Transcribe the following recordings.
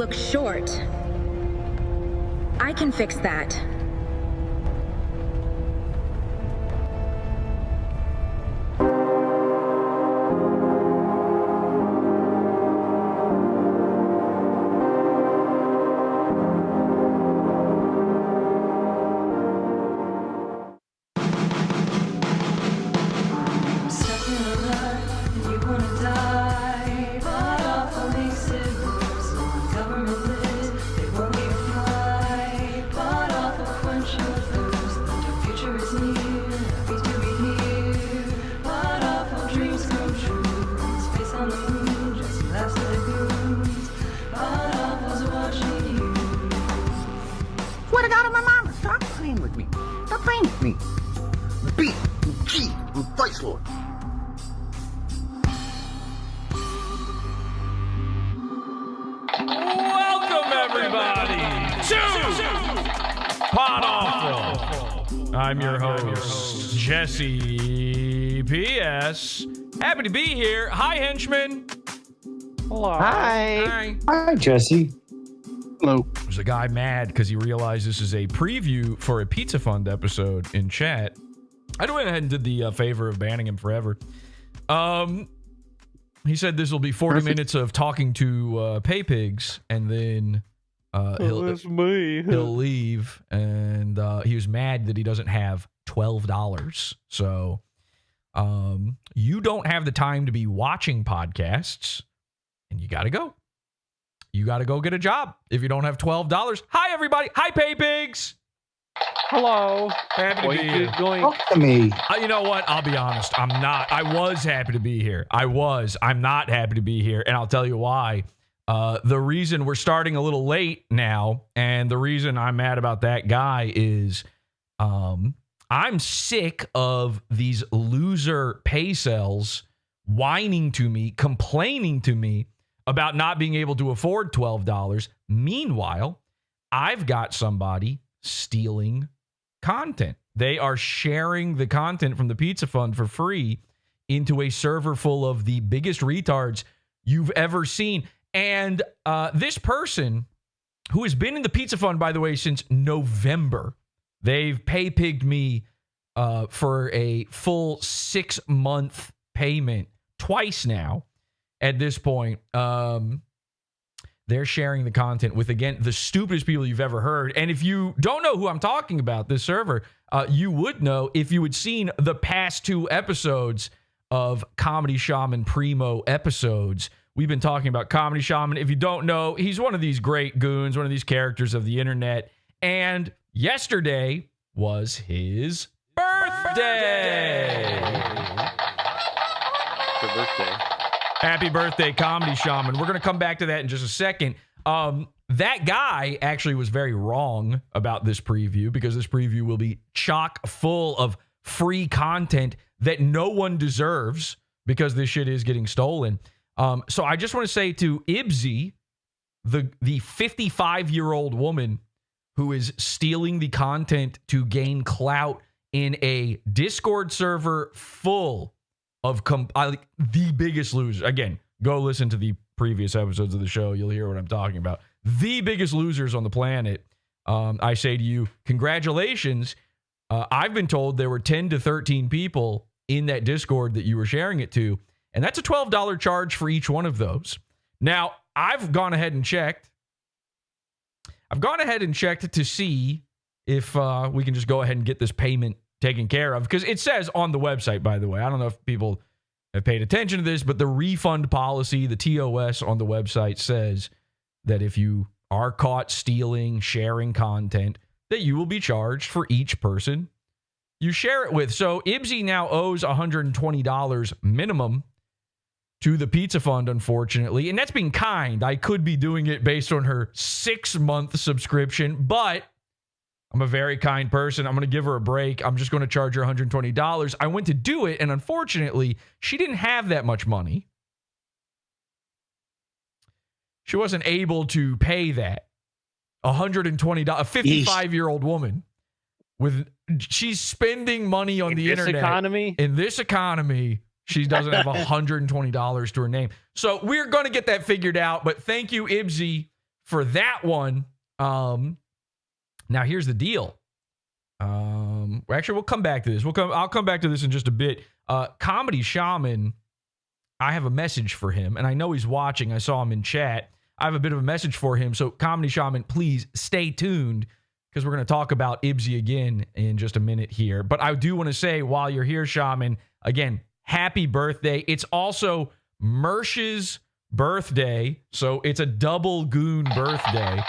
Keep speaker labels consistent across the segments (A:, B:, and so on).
A: look short. I can fix that.
B: Swear to God on my mama, stop playing with me. Stop playing with me. B, G, Dice Lord.
C: Welcome, everybody, to Podawful. I'm your host, Jesse P.S. Happy to be here. Hi, henchman.
D: Hello.
B: Hi.
E: Hi, Jesse.
D: Hello.
C: There's a guy mad because he realized this is a preview for a Pizza Fund episode in chat. I went ahead and did the favor of banning him forever. He said this will be 40 minutes of talking to pay pigs, and then
D: That's me.
C: he'll leave. And he was mad that he doesn't have $12. So you don't have the time to be watching podcasts, and you got to go. You got to go get a job if you don't have $12. Hi, everybody. Hi, pay pigs.
D: Hello.
C: Happy to be here.
E: Talk to me.
C: You know what? I'll be honest. I'm not. I was happy to be here. I'm not happy to be here. And I'll tell you why. The reason we're starting a little late now, and the reason I'm mad about that guy is I'm sick of these loser pay cells whining to me, complaining to me about not being able to afford $12. Meanwhile, I've got somebody stealing content. They are sharing the content from the Pizza Fund for free into a server full of the biggest retards you've ever seen. And this person, who has been in the Pizza Fund, by the way, since November, they've pay-pigged me for a full 6-month payment twice now. At this point, they're sharing the content with, again, the stupidest people you've ever heard. And if you don't know who I'm talking about, this server, you would know if you had seen the past 2 episodes of Comedy Shaman Primo episodes. We've been talking about Comedy Shaman. If you don't know, he's one of these great goons, one of these characters of the internet. And yesterday was his birthday.
D: Happy birthday.
C: Happy birthday, Comedy Shaman. We're going to come back to that in just a second. That guy actually was very wrong about this preview, because this preview will be chock full of free content that no one deserves, because this shit is getting stolen. So I just want to say to Ibsy, the 55-year-old woman who is stealing the content to gain clout in a Discord server full of the biggest losers. Again, go listen to the previous episodes of the show. You'll hear what I'm talking about. The biggest losers on the planet. I say to you, congratulations. I've been told there were 10 to 13 people in that Discord that you were sharing it to, and that's a $12 charge for each one of those. Now, I've gone ahead and checked. To see if we can just go ahead and get this payment taken care of, because it says on the website, by the way, I don't know if people have paid attention to this, but the refund policy, the TOS on the website, says that if you are caught stealing, sharing content, that you will be charged for each person you share it with. So Ibsy now owes $120 minimum to the Pizza Fund, unfortunately, and that's being kind. I could be doing it based on her 6-month subscription, but I'm a very kind person. I'm going to give her a break. I'm just going to charge her $120. I went to do it, and unfortunately, she didn't have that much money. She wasn't able to pay that. $120, a 55-year-old woman. She's spending money on the internet. In this economy, she doesn't have $120 to her name. So we're going to get that figured out, but thank you, Ibsy, for that one. Now here's the deal. Actually, we'll come back to this. I'll come back to this in just a bit. Comedy Shaman, I have a message for him, and I know he's watching. I saw him in chat. I have a bit of a message for him. So, Comedy Shaman, please stay tuned because we're going to talk about Ibsy again in just a minute here. But I do want to say, while you're here, Shaman, again, happy birthday. It's also MERSH's birthday, so it's a double goon birthday.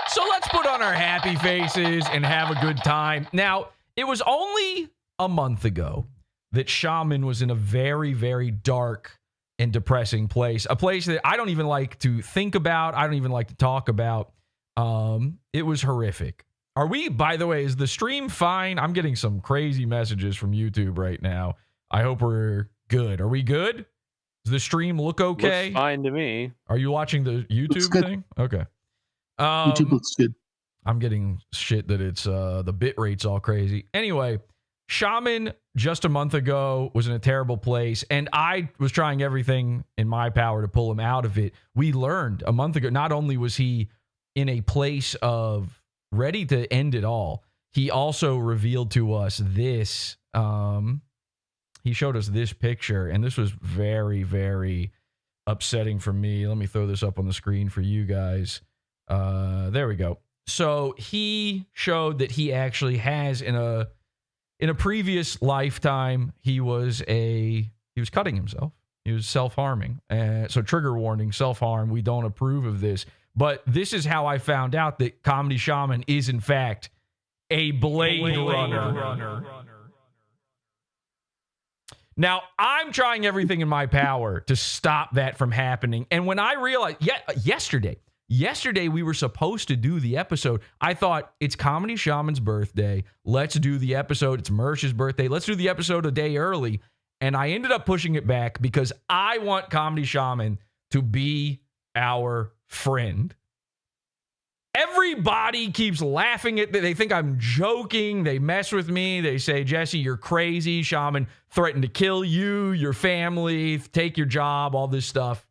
C: So let's put on our happy faces and have a good time. Now, it was only a month ago that Shaman was in a very, very dark and depressing place. A place that I don't even like to think about. I don't even like to talk about. It was horrific. Are we, by the way, is the stream fine? I'm getting some crazy messages from YouTube right now. I hope we're good. Are we good? Does the stream look okay?
D: Looks fine to me.
C: Are you watching the YouTube thing? Okay.
E: YouTube looks good.
C: I'm getting shit that it's the bit rate's all crazy. Anyway, Shaman just a month ago was in a terrible place, and I was trying everything in my power to pull him out of it. We learned a month ago, not only was he in a place of ready to end it all, he also revealed to us this. He showed us this picture, and this was very, very upsetting for me. Let me throw this up on the screen for you guys. There we go. So he showed that he actually has in a previous lifetime, he was cutting himself. He was self-harming. So trigger warning, self-harm. We don't approve of this. But this is how I found out that Comedy Shaman is in fact a Blade Runner. Now, I'm trying everything in my power to stop that from happening. And when I realized, yesterday we were supposed to do the episode. I thought, it's Comedy Shaman's birthday. Let's do the episode. It's MERSH's birthday. Let's do the episode a day early. And I ended up pushing it back because I want Comedy Shaman to be our friend. Everybody keeps laughing at me. They think I'm joking. They mess with me. They say, Jesse, you're crazy. Shaman threatened to kill you, your family, take your job, all this stuff.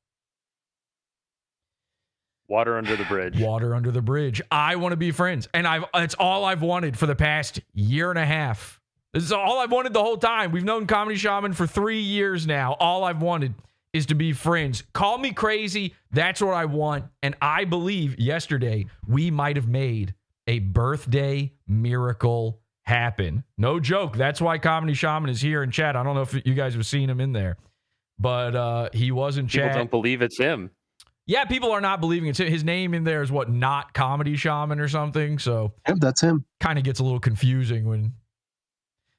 D: Water under the bridge.
C: Water under the bridge. I want to be friends. And it's all I've wanted for the past year and a half. This is all I've wanted the whole time. We've known Comedy Shaman for 3 years now. All I've wanted is to be friends. Call me crazy. That's what I want. And I believe yesterday we might have made a birthday miracle happen. No joke. That's why Comedy Shaman is here in chat. I don't know if you guys have seen him in there, but he was in chat.
D: People don't believe it's him.
C: Yeah, people are not believing it. His name in there is what, not Comedy Shaman or something. So
E: Yep, that's him.
C: Kind of gets a little confusing when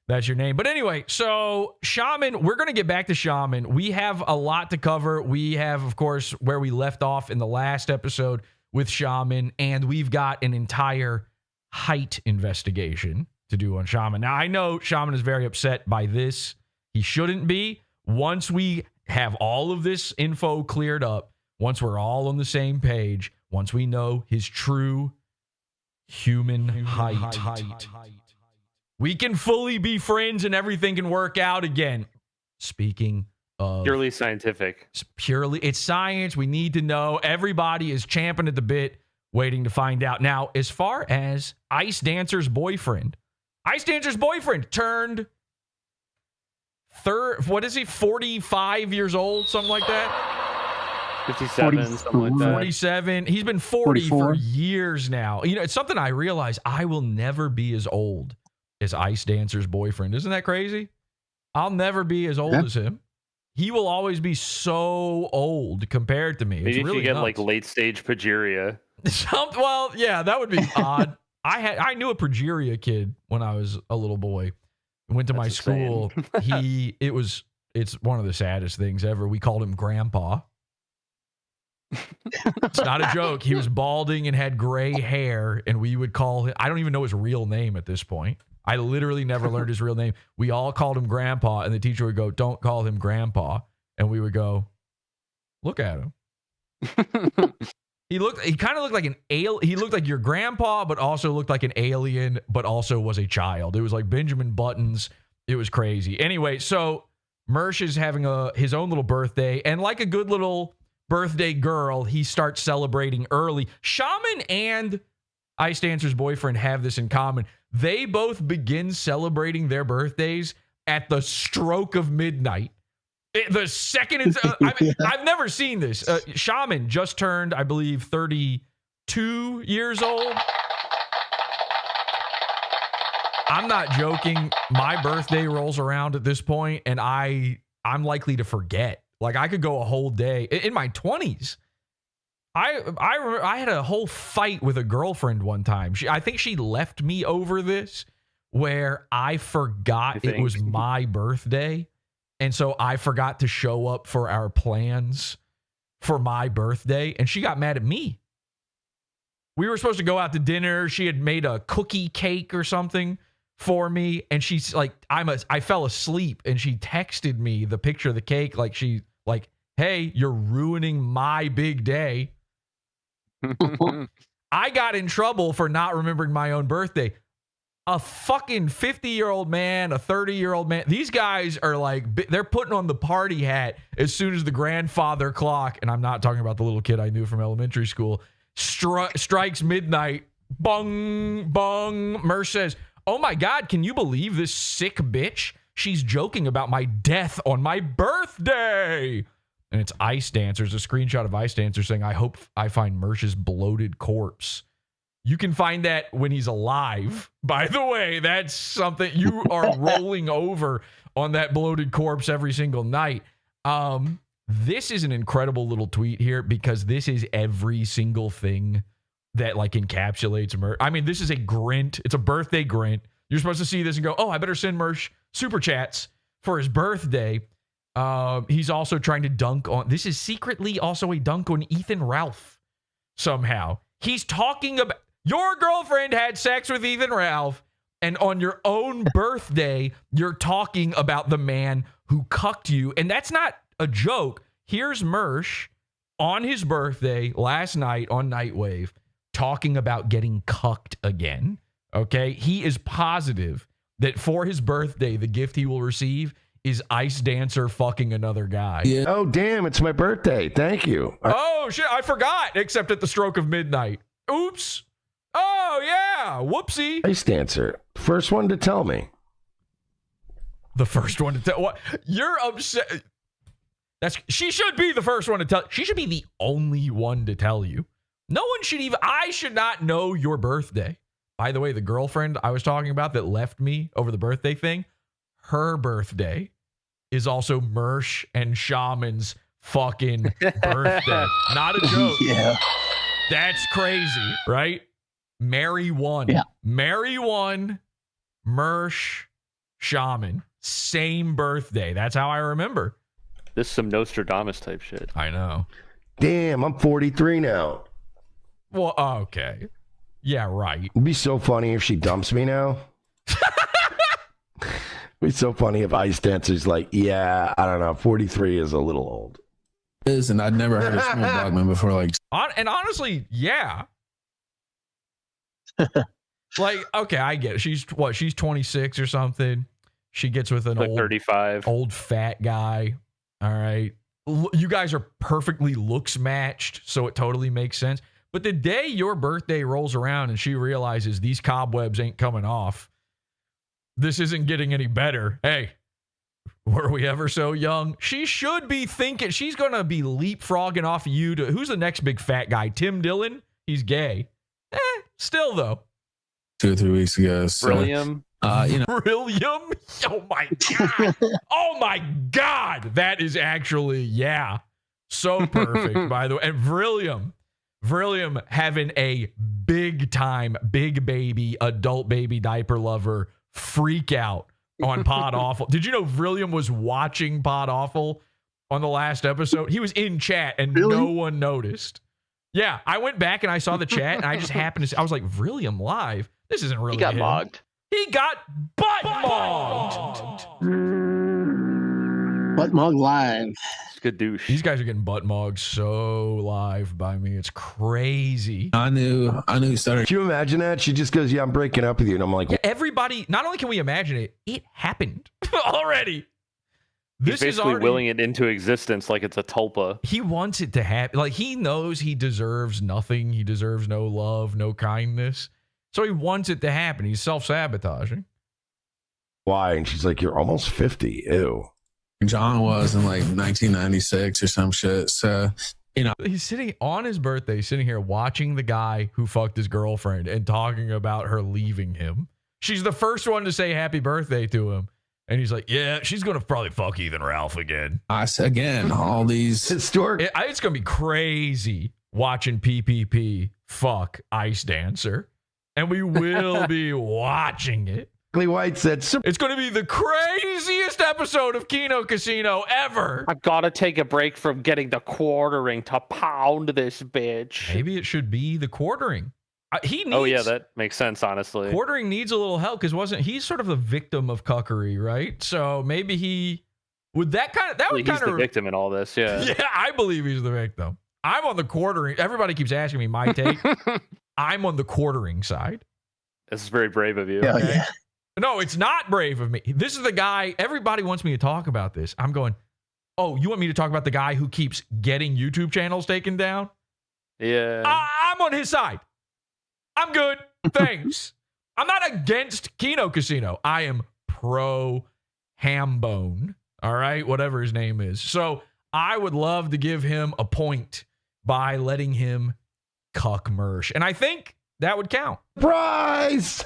C: that's your name. But anyway, so Shaman, we're going to get back to Shaman. We have a lot to cover. We have, of course, where we left off in the last episode with Shaman, and we've got an entire height investigation to do on Shaman. Now, I know Shaman is very upset by this. He shouldn't be. Once we have all of this info cleared up, once we're all on the same page, once we know his true human height, we can fully be friends and everything can work out again. Speaking of
D: Purely scientific.
C: It's science. We need to know. Everybody is champing at the bit, waiting to find out. Now, as far as Ice Dancer's boyfriend turned 45 years old, something like that.
D: 57, something like that.
C: 47. He's been 40
E: 44.
C: for years now. You know, it's something I realize I will never be as old as Ice Dancer's boyfriend. Isn't that crazy? I'll never be as old as him. He will always be so old compared to me.
D: Maybe
C: it's really
D: if you get
C: nuts.
D: like late stage progeria.
C: Well, yeah, that would be odd. I knew a progeria kid when I was a little boy. Went to my
D: That's
C: school. It's one of the saddest things ever. We called him Grandpa. It's not a joke. He was balding and had gray hair, and we would call him, I don't even know his real name at this point. I literally never learned his real name. We all called him Grandpa, and the teacher would go, "Don't call him Grandpa." And we would go, "Look at him." He kind of looked like an alien. He looked like your grandpa, but also looked like an alien, but also was a child. It was like Benjamin Buttons. It was crazy. Anyway, so MERSH is having his own little birthday, and like a good little birthday girl, he starts celebrating early. Shaman and Ice Dancer's boyfriend have this in common. They both begin celebrating their birthdays at the stroke of midnight. The second it's, I've never seen this. Shaman just turned, I believe, 32 years old. I'm not joking. My birthday rolls around at this point, and I'm likely to forget. Like, I could go a whole day in my 20s. I remember I had a whole fight with a girlfriend one time. I think she left me over this, where I forgot it was my birthday. And so I forgot to show up for our plans for my birthday. And she got mad at me. We were supposed to go out to dinner. She had made a cookie cake or something for me. And she's like, I fell asleep. And she texted me the picture of the cake. Like, hey, you're ruining my big day. I got in trouble for not remembering my own birthday. A fucking 50-year-old man, a 30-year-old man. These guys are like, they're putting on the party hat as soon as the grandfather clock, and I'm not talking about the little kid I knew from elementary school, strikes midnight. Bong, bong. MERSH says, oh my God, can you believe this sick bitch? She's joking about my death on my birthday. And it's Ice Dancers, a screenshot of Ice Dancer saying, I hope I find MERSH's bloated corpse. You can find that when he's alive. By the way, that's something you are rolling over on that bloated corpse every single night. This is an incredible little tweet here because this is every single thing that like encapsulates MERSH. I mean, this is a grint. It's a birthday grint. You're supposed to see this and go, oh, I better send MERSH super chats for his birthday. He's also trying to dunk on, this is secretly also a dunk on Ethan Ralph somehow. He's talking about, your girlfriend had sex with Ethan Ralph, and on your own birthday, you're talking about the man who cucked you. And that's not a joke. Here's MERSH on his birthday last night on Nightwave talking about getting cucked again. Okay? He is positive that for his birthday, the gift he will receive is Ice Dancer fucking another guy.
A: Yeah. Oh, damn, it's my birthday. Thank you.
C: Oh, shit, I forgot, except at the stroke of midnight. Oops. Oh, yeah, whoopsie.
A: Ice Dancer, first one to tell me.
C: The first one to tell, what? You're upset. She should be the first one to tell. She should be the only one to tell you. No one should even, I should not know your birthday. By the way, the girlfriend I was talking about that left me over the birthday thing, her birthday is also MERSH and Shaman's fucking birthday. Not a joke.
E: Yeah.
C: That's crazy, right? Mary one.
E: Yeah.
C: Mary one, MERSH, Shaman. Same birthday. That's how I remember.
D: This is some Nostradamus type shit.
C: I know.
A: Damn, I'm 43 now.
C: Well, okay. Yeah, right.
A: It'd be so funny if she dumps me now. It'd be so funny if Ice Dancer's like, yeah, I don't know, 43 is a little old.
E: And I'd never heard of Smooth Dogman before. Like,
C: And honestly, yeah. Like, okay, I get it. She's 26 or something. She gets with an
D: like 35
C: old fat guy. All right. You guys are perfectly looks matched, so it totally makes sense. But the day your birthday rolls around and she realizes these cobwebs ain't coming off, this isn't getting any better. Hey, were we ever so young? She should be thinking she's going to be leapfrogging off of you to, who's the next big fat guy? Tim Dillon? He's gay. Still though.
E: 2 or 3 weeks ago. So,
D: Brillium.
C: Brillium? Oh my God. Oh my God. That is actually, yeah. So perfect, by the way. And Brillium having a big time, big baby, adult baby diaper lover freak out on Pod Awful. Did you know Brillium was watching Pod Awful on the last episode? He was in chat and
E: Really?
C: No one noticed. Yeah, I went back and I saw the chat and I just happened to see, I was like, Brillium live? This isn't really
D: He got
C: him.
D: mogged.
C: He got butt mogged.
E: Butt Mog Live.
D: It's good douche.
C: These guys are getting butt mogged so live by me. It's crazy.
E: I knew he started.
A: Can you imagine that? She just goes, yeah, I'm breaking up with you. And I'm like,
C: Yeah, everybody, not only can we imagine it, it happened already. This
D: He's
C: is
D: basically
C: already,
D: willing it into existence like it's a tulpa.
C: he wants it to happen. Like, he knows he deserves nothing. He deserves no love, no kindness. So he wants it to happen. He's self-sabotaging.
A: Why? And she's like, you're almost 50. Ew.
E: John was in like 1996 or some shit. So, you know,
C: He's sitting on his birthday, sitting here watching the guy who fucked his girlfriend and talking about her leaving him. She's the first one to say happy birthday to him. And he's like, yeah, she's going to probably fuck Ethan Ralph again.
E: I said again, all these.
A: Historic.
C: It's going to be crazy watching PPP fuck Ice Dancer. And we will be watching it.
A: White said,
C: It's going to be the craziest episode of Kino Casino ever.
D: I gotta take a break from getting the quartering to pound this bitch.
C: Maybe it should be the quartering. He needs,
D: Oh yeah, that makes sense, honestly.
C: quartering needs a little help because he's sort of the victim of cuckery, right? So maybe he would that would
D: He's
C: kind
D: the
C: of
D: victim in all this, yeah.
C: Yeah, I believe he's the victim. I'm on the quartering. Everybody keeps asking me my take. I'm on the quartering side.
D: This is very brave of you.
E: Hell
C: Okay.
E: yeah.
C: No, it's not brave of me. This is the guy. Everybody wants me to talk about this. I'm going, oh, you want me to talk about the guy who keeps getting YouTube channels taken down?
D: Yeah.
C: I'm on his side. I'm good. Thanks. I'm not against Kino Casino. I am pro Hambone. All right. Whatever his name is. So I would love to give him a point by letting him cuck MERSH. And I think that would count.
A: surprise.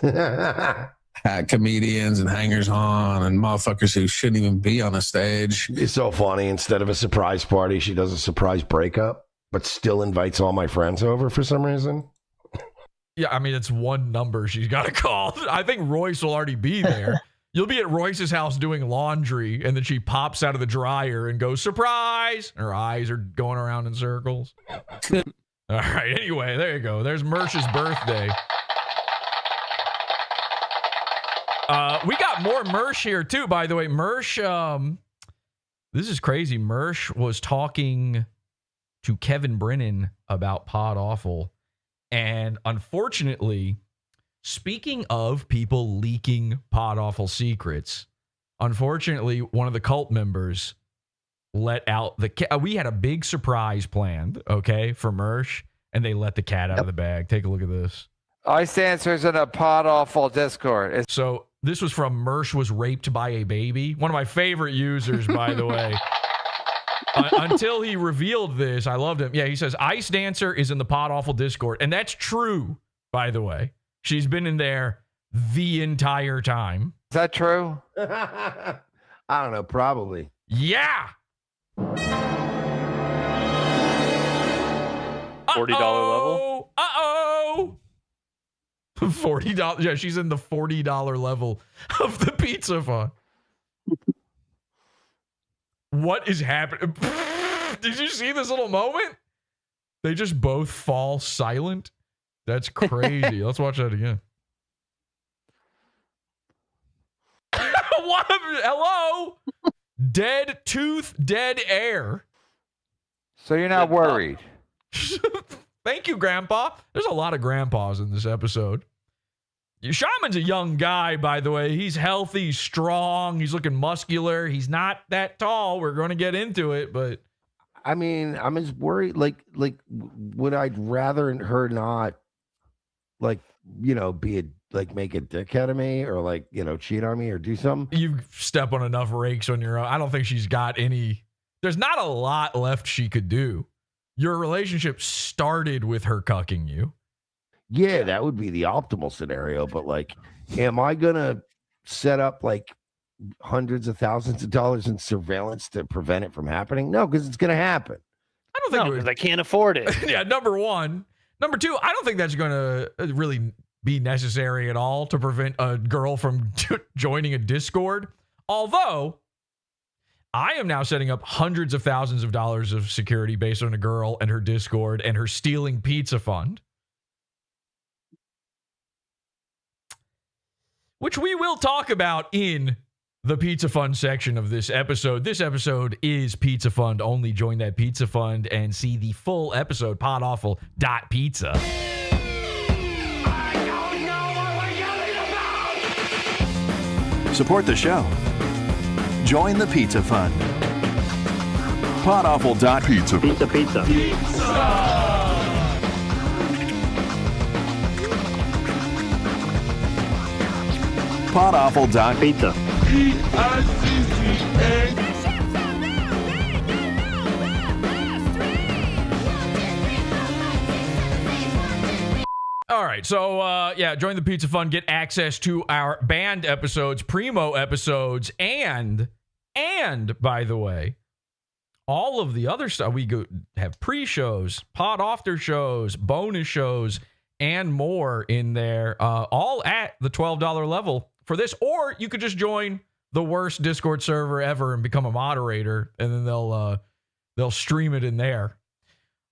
E: Had comedians and hangers on and motherfuckers who shouldn't even be on a stage.
A: It's so funny. Instead of a surprise party, she does a surprise breakup, but still invites all my friends over for some reason.
C: Yeah, I mean, it's one number she's got to call. I think Royce will already be there. You'll be at Royce's house doing laundry, and then she pops out of the dryer and goes, surprise! Her eyes are going around in circles. All right, anyway, there you go. There's MERSH's birthday. We got more MERSH here, too, by the way. MERSH, this is crazy. MERSH was talking to Kevin Brennan about PodAwful. And unfortunately, speaking of people leaking PodAwful secrets, unfortunately, one of the cult members let out we had a big surprise planned, okay, for MERSH, and they let the cat out of the bag. Take a look at this.
F: Ice Dancer's in a PodAwful Discord.
C: So this was from MERSH was raped by a baby. One of my favorite users, by the way. Until he revealed this, I loved him. Yeah, he says, Ice Dancer is in the PodAwful Discord. And that's true, by the way. She's been in there the entire time.
F: Is that true?
A: I don't know. Probably.
C: Yeah.
D: $40 level?
C: Uh-oh. $40. Yeah, she's in the $40 level of the pizza fund. What is happening? Did you see this little moment? They just both fall silent. That's crazy. Let's watch that again. What? Hello? Dead tooth, dead air.
F: So you're not worried?
C: Thank you, Grandpa. There's a lot of grandpas in this episode. Shaman's a young guy, by the way. He's healthy, strong. He's looking muscular. He's not that tall. We're going to get into it, but
A: I mean, I'm just worried. Like, would I rather her not, like, you know, make a dick out of me or like, you know, cheat on me or do something?
C: you step on enough rakes on your own. I don't think she's got any. There's not a lot left she could do. Your relationship started with her cucking you.
A: Yeah, that would be the optimal scenario. But like, am I gonna set up like hundreds of thousands of dollars in surveillance to prevent it from happening? No, because it's gonna happen.
C: I don't think
D: No,
C: it would-
D: because I can't afford it.
C: yeah, number one. Number two, I don't think that's going to really be necessary at all to prevent a girl from joining a Discord. Although, I am now setting up hundreds of thousands of dollars of security based on a girl and her Discord and her stealing pizza fund. Which we will talk about in the Pizza Fund section of this episode. This episode is Pizza Fund only. Join that Pizza Fund and see the full episode, podawful.pizza.
G: Support the show. Join the Pizza Fund. Podawful.pizza.
H: Pizza.
G: Podawful.pizza.
C: All right, so yeah, join the Pizza Fund, get access to our band episodes, primo episodes, and by the way, all of the other stuff. We have pre-shows, pod after shows, bonus shows, and more in there, all at the $12 level for this. Or you could just join the worst Discord server ever and become a moderator, and then they'll stream it in there.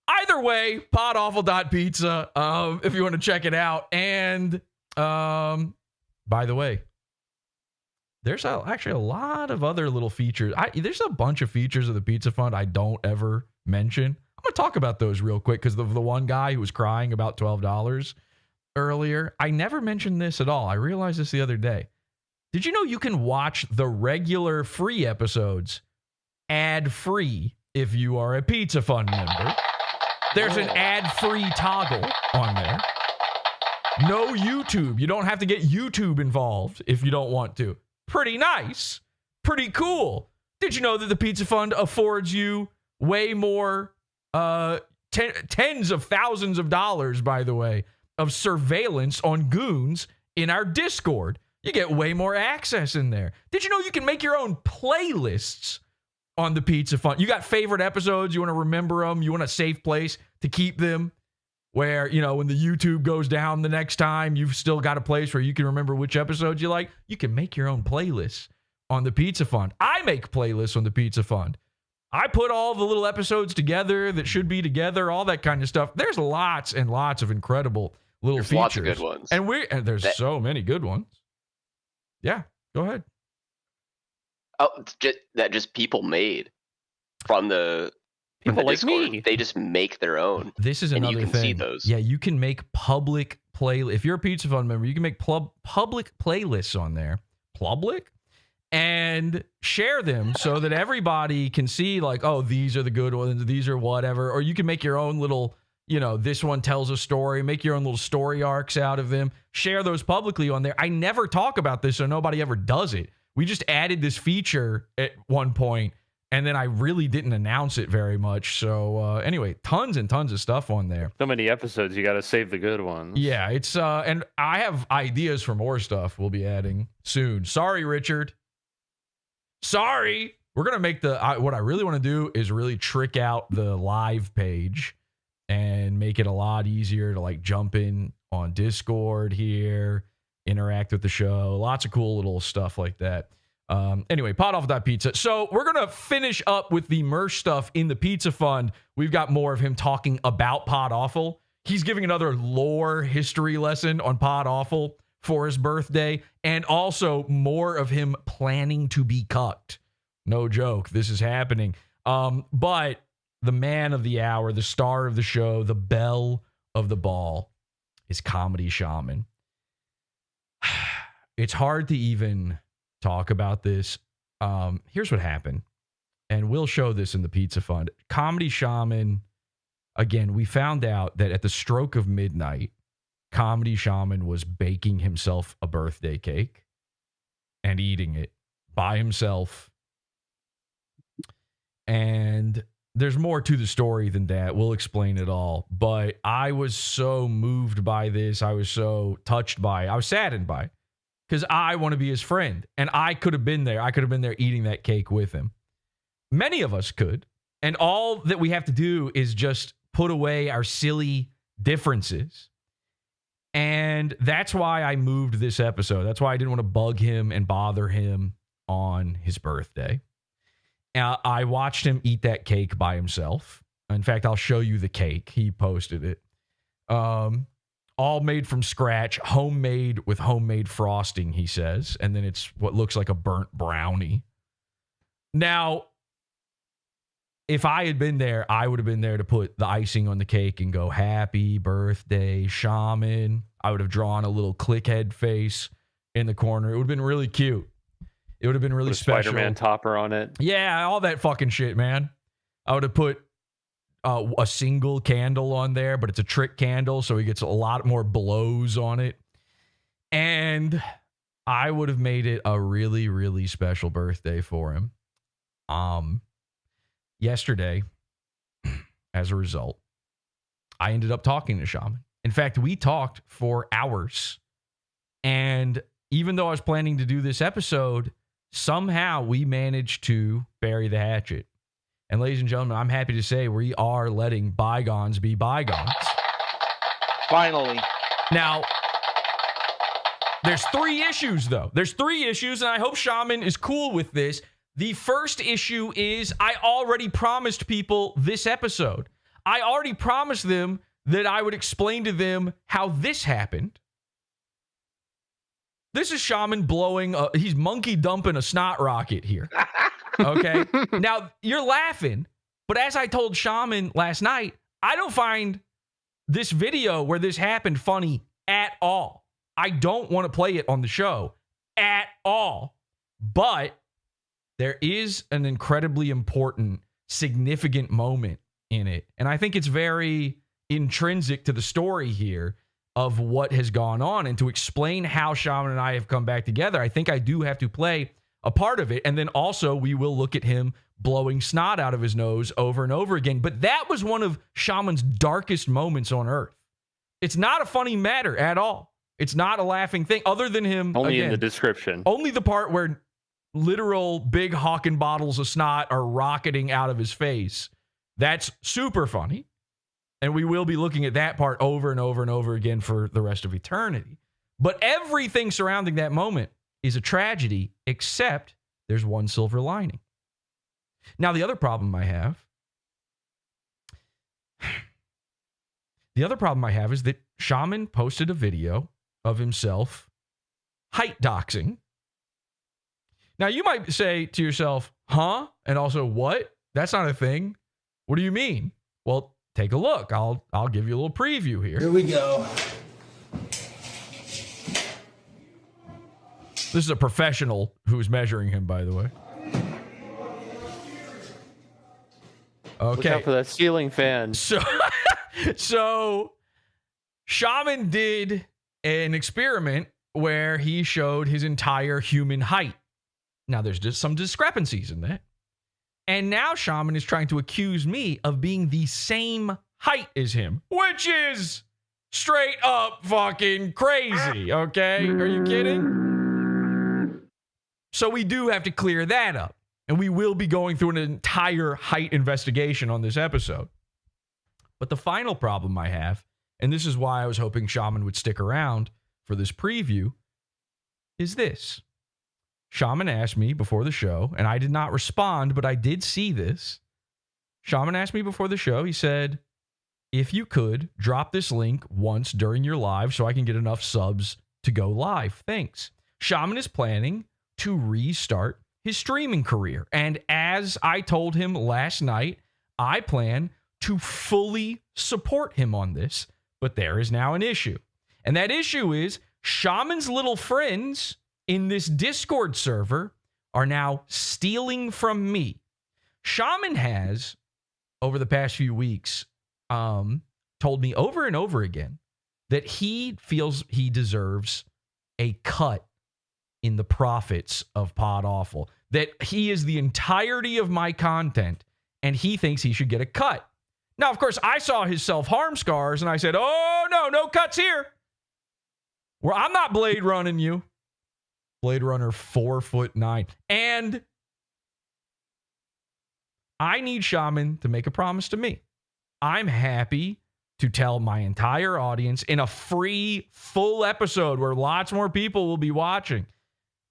C: Either way, podawful.pizza, if you want to check it out. And by the way, there's actually a lot of other little features. There's a bunch of features of the Pizza Fund I don't ever mention. I'm going to talk about those real quick because the one guy who was crying about $12 earlier, I never mentioned this at all. I realized this the other day. Did you know you can watch the regular free episodes ad-free if you are a Pizza Fund member? There's an ad-free toggle on there. No YouTube. You don't have to get YouTube involved if you don't want to. Pretty nice. Pretty cool. Did you know that the Pizza Fund affords you way more, tens of thousands of dollars, by the way, of surveillance on goons in our Discord? You get way more access in there. Did you know you can make your own playlists on the Pizza Fund? You got favorite episodes, you want to remember them, you want a safe place to keep them where, you know, when the YouTube goes down the next time, you've still got a place where you can remember which episodes you like. You can make your own playlists on the Pizza Fund. I make playlists on the Pizza Fund. I put all the little episodes together that should be together, all that kind of stuff. There's lots and lots of incredible little features.
I: Lots of good ones.
C: And there's so many good ones. Yeah, go ahead.
I: Oh, just people made from the
D: people like
I: Discord.
D: me.
I: They just make their own.
C: This is another
I: and you can
C: thing.
I: see those.
C: Yeah, you can make public if you're a Pizza Fund member, you can make public playlists on there. Public? And share them so that everybody can see, like, oh, these are the good ones, these are whatever. Or you can make your own little, you know, this one tells a story, make your own little story arcs out of them. Share those publicly on there. I never talk about this, so nobody ever does it. We just added this feature at one point, and then I really didn't announce it very much. So anyway, tons and tons of stuff on there.
D: So many episodes, you got to save the good ones.
C: Yeah, it's and I have ideas for more stuff we'll be adding soon. Sorry, Richard. Sorry. We're gonna make what I really want to do is really trick out the live page and make it a lot easier to like jump in on Discord here, interact with the show. Lots of cool little stuff like that. Anyway, podawful.pizza. So we're going to finish up with the MERSH stuff in the Pizza Fund. We've got more of him talking about Podawful. He's giving another lore history lesson on Podawful for his birthday, and also more of him planning to be cucked. No joke. This is happening. But the man of the hour, the star of the show, the belle of the ball is Comedy Shaman. It's hard to even talk about this. Here's what happened, and we'll show this in the Pizza Fund. Comedy Shaman, again, we found out that at the stroke of midnight, Comedy Shaman was baking himself a birthday cake and eating it by himself. And there's more to the story than that. We'll explain it all. But I was so moved by this. I was so touched by it. I was saddened by it. Because I want to be his friend. And I could have been there. I could have been there eating that cake with him. Many of us could. And all that we have to do is just put away our silly differences. And that's why I moved this episode. That's why I didn't want to bug him and bother him on his birthday. I watched him eat that cake by himself. In fact, I'll show you the cake. He posted it. All made from scratch, homemade with homemade frosting, he says. And then it's what looks like a burnt brownie. Now, if I had been there, I would have been there to put the icing on the cake and go, happy birthday, Shaman. I would have drawn a little clickhead face in the corner. It would have been really cute. It would have been really
D: Put a
C: special.
D: Spider-Man topper on it.
C: Yeah, all that fucking shit, man. I would have put a single candle on there, but it's a trick candle, so he gets a lot more blows on it. And I would have made it a really, really special birthday for him. Yesterday, as a result, I ended up talking to Shaman. In fact, we talked for hours. And even though I was planning to do this episode, somehow we managed to bury the hatchet. And ladies and gentlemen, I'm happy to say we are letting bygones be bygones.
D: Finally.
C: Now, there's 3 issues, though. There's 3 issues, and I hope Shaman is cool with this. The first issue is I already promised people this episode. I already promised them that I would explain to them how this happened. This is Shaman blowing, he's monkey dumping a snot rocket here. Okay? Now, you're laughing, but as I told Shaman last night, I don't find this video where this happened funny at all. I don't want to play it on the show at all. But there is an incredibly important, significant moment in it. And I think it's very intrinsic to the story here of what has gone on. And to explain how Shaman and I have come back together, I think I do have to play a part of it. And then also we will look at him blowing snot out of his nose over and over again. But that was one of Shaman's darkest moments on Earth. It's not a funny matter at all. It's not a laughing thing other than him.
D: Only
C: again,
D: in the description.
C: Only the part where literal big hawking bottles of snot are rocketing out of his face. That's super funny. And we will be looking at that part over and over and over again for the rest of eternity. But everything surrounding that moment is a tragedy, except there's one silver lining. Now, the other problem I have is that Shaman posted a video of himself height doxing. Now, you might say to yourself, huh? And also, what? That's not a thing. What do you mean? Well, take a look. I'll give you a little preview here.
J: Here we go.
C: This is a professional who's measuring him, by the way. Okay.
D: Look out for that ceiling fan.
C: So Shaman did an experiment where he showed his entire human height. Now, there's just some discrepancies in that. And now Shaman is trying to accuse me of being the same height as him, which is straight up fucking crazy, okay? Are you kidding? So we do have to clear that up. And we will be going through an entire height investigation on this episode. But the final problem I have, and this is why I was hoping Shaman would stick around for this preview, is this. Shaman asked me before the show, and I did not respond, but I did see this. Shaman asked me before the show, he said, if you could, drop this link once during your live so I can get enough subs to go live. Thanks. Shaman is planning to restart his streaming career. And as I told him last night, I plan to fully support him on this. But there is now an issue. And that issue is Shaman's little friends in this Discord server are now stealing from me. Shaman has, over the past few weeks, told me over and over again that he feels he deserves a cut in the profits of PodAwful, that he is the entirety of my content and he thinks he should get a cut. Now, of course, I saw his self-harm scars and I said, oh, no cuts here. Well, I'm not Blade running you. Blade Runner 4'9". And I need Shaman to make a promise to me. I'm happy to tell my entire audience in a free, full episode where lots more people will be watching.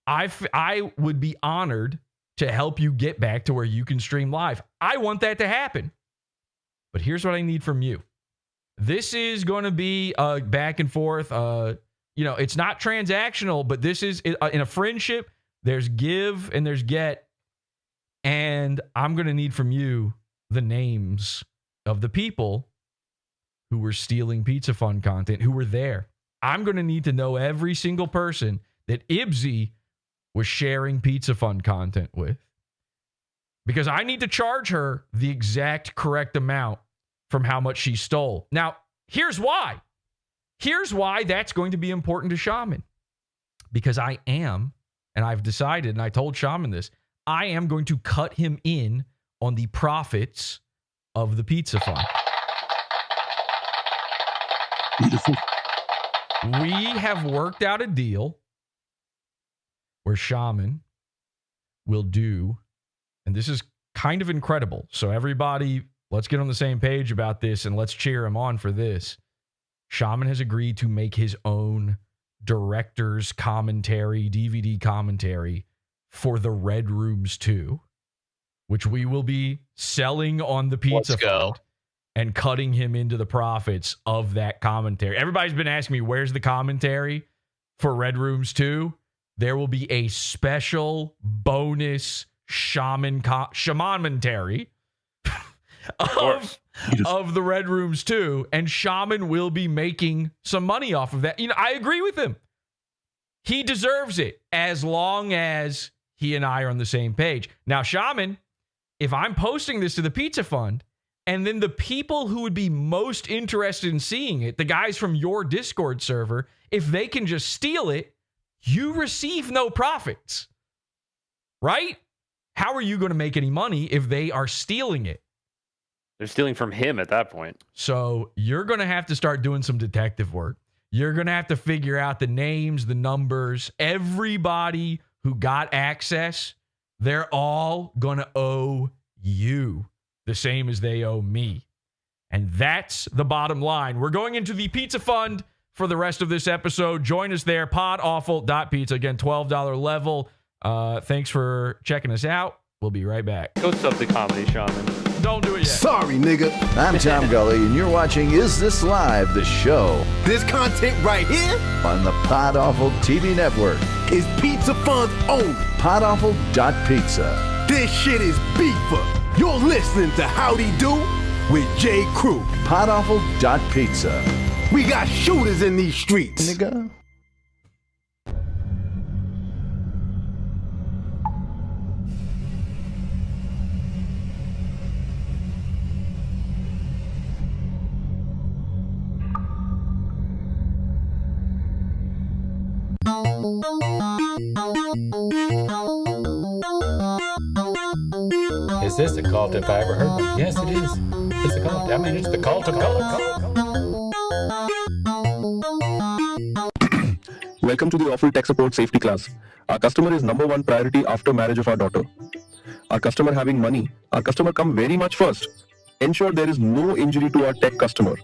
C: I would be honored to help you get back to where you can stream live. I want that to happen. But here's what I need from you. This is going to be a back and forth. It's not transactional, but this is in a friendship. There's give and there's get. And I'm going to need from you the names of the people who were stealing Pizza Fun content, who were there. I'm going to need to know every single person that Ibsy was sharing Pizza Fund content with. Because I need to charge her the exact correct amount from how much she stole. Now, here's why. Here's why that's going to be important to Shaman. Because I am, and I've decided, and I told Shaman this, I am going to cut him in on the profits of the Pizza Fund.
E: Beautiful.
C: We have worked out a deal where Shaman will do, and this is kind of incredible. So everybody, let's get on the same page about this and let's cheer him on for this. Shaman has agreed to make his own director's commentary, DVD commentary for the Red Rooms 2, which we will be selling on the Pizza Fund and cutting him into the profits of that commentary. Everybody's been asking me, where's the commentary for Red Rooms 2? There will be a special bonus Shaman-mentary of the Red Rooms 2, and Shaman will be making some money off of that. You know, I agree with him. He deserves it as long as he and I are on the same page. Now, Shaman, if I'm posting this to the Pizza Fund, and then the people who would be most interested in seeing it, the guys from your Discord server, if they can just steal it, you receive no profits, right? How are you going to make any money if they are stealing it?
D: They're stealing from him at that point.
C: So you're going to have to start doing some detective work. You're going to have to figure out the names, the numbers, everybody who got access. They're all going to owe you the same as they owe me. And that's the bottom line. We're going into the Pizza Fund for the rest of this episode. Join us there, podawful.pizza. Again, $12 level. Thanks for checking us out. We'll be right back.
D: Go sub the comedy, Shaman.
C: Don't do it yet.
B: Sorry, nigga.
J: I'm Tom Gully, and you're watching Is This Live, the show
B: This content right here
J: on the Pod Awful TV network.
B: is Pizza Fund's own.
J: Podawful.pizza.
B: This shit is beefer. You're listening to Howdy Do with J. Crew.
J: Podawful.pizza.
B: We got shooters in these streets.
J: Nigga.
K: Is this the cult if I ever heard one? Yes, it is. It's the cult. I mean, it's the cult of cults.
L: Welcome to the Awful Tech Support Safety class. Our customer is number one priority after marriage of our daughter. Our customer having money. Our customer come very much first. Ensure there is no injury to our tech customer.